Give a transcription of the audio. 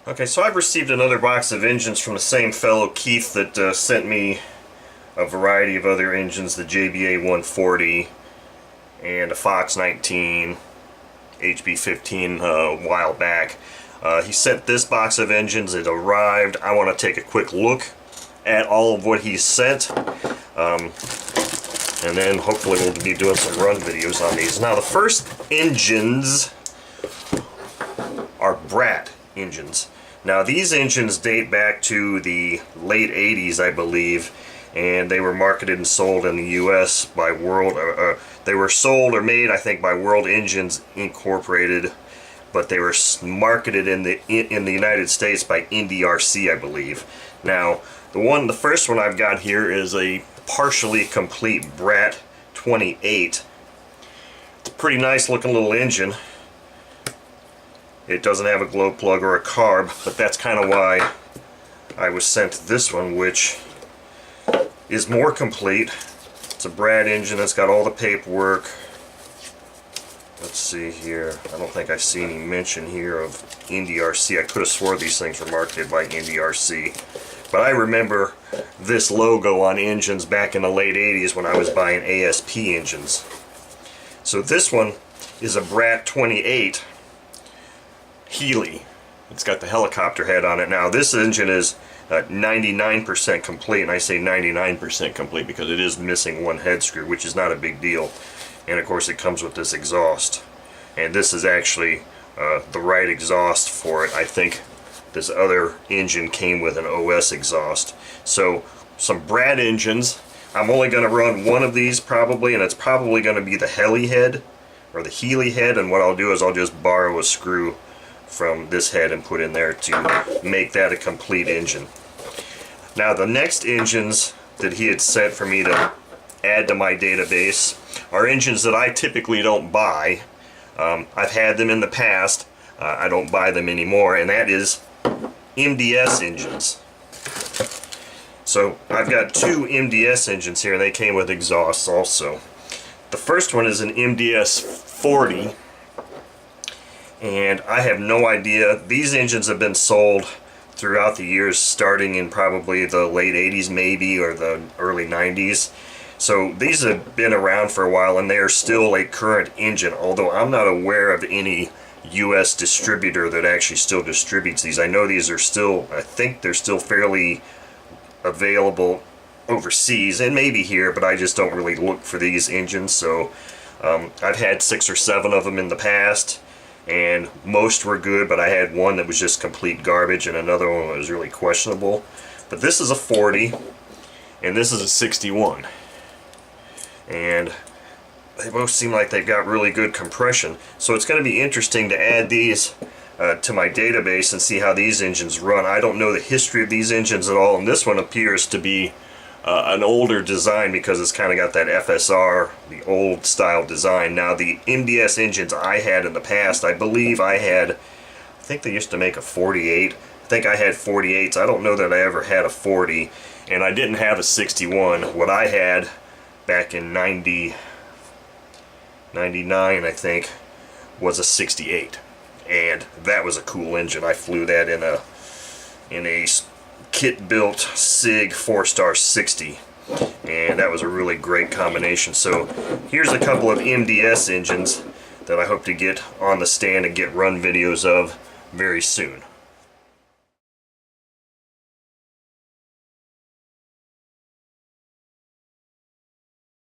Okay, so I've received another box of engines from the same fellow, Keith, that sent me a variety of other engines, the JBA 140 and a Fox 19, HB15 a while back. He sent this box of engines. It arrived. I want to take a quick look at all of what he sent, and then hopefully we'll be doing some run videos on these. Now the first engines are Brat engines. Now these engines date back to the late 80s, I believe, and they were marketed and sold in the US by World, they were sold or made, I think, by World Engines Incorporated, but they were marketed in the United States by NDRC, I believe. Now the first one I've got here is a partially complete Brat 28. It's a pretty nice looking little engine. It doesn't have a glow plug or a carb, but that's kind of why I was sent this one, which is more complete. It's a Brat engine. It's got all the paperwork. Let's see here. I don't think I see any mention here of NDRC. I could have swore these things were marketed by NDRC. But I remember this logo on engines back in the late 80s when I was buying ASP engines. So this one is a Brat 28 Healy. It's got the helicopter head on it. Now this engine is 99% complete, and I say 99% complete because it is missing one head screw, which is not a big deal. And of course it comes with this exhaust, and this is actually the right exhaust for it. I think this other engine came with an OS exhaust. So some Brat engines. I'm only going to run one of these probably, and it's probably going to be the Heli head or the Healy head, and what I'll do is I'll just borrow a screw from this head and put in there to make that a complete engine. Now the next engines that he had sent for me to add to my database are engines that I typically don't buy. I've had them in the past. I don't buy them anymore, and that is MDS engines. So I've got two MDS engines here, and they came with exhausts also. The first one is an MDS 40, and I have no idea. These engines have been sold throughout the years, starting in probably the late 80s maybe, or the early 90s. So these have been around for a while, and they are still a current engine, although I'm not aware of any US distributor that actually still distributes these. I know these are still, I think they're still fairly available overseas and maybe here, but I just don't really look for these engines. So I've had 6 or 7 of them in the past, and most were good, but I had one that was just complete garbage and another one that was really questionable. But this is a 40 and this is a 61, and they both seem like they've got really good compression. So it's going to be interesting to add these to my database and see how these engines run. I don't know the history of these engines at all, and this one appears to be an older design because it's kind of got that FSR, the old style design. Now the MDS engines I had in the past, I believe I think they used to make a 48. I think I had 48s. I don't know that I ever had a 40, and I didn't have a 61. What I had back in 99, I think, was a 68, and that was a cool engine. I flew that in a kit-built SIG 4-star 60, and that was a really great combination. So here's a couple of MDS engines that I hope to get on the stand and get run videos of very soon.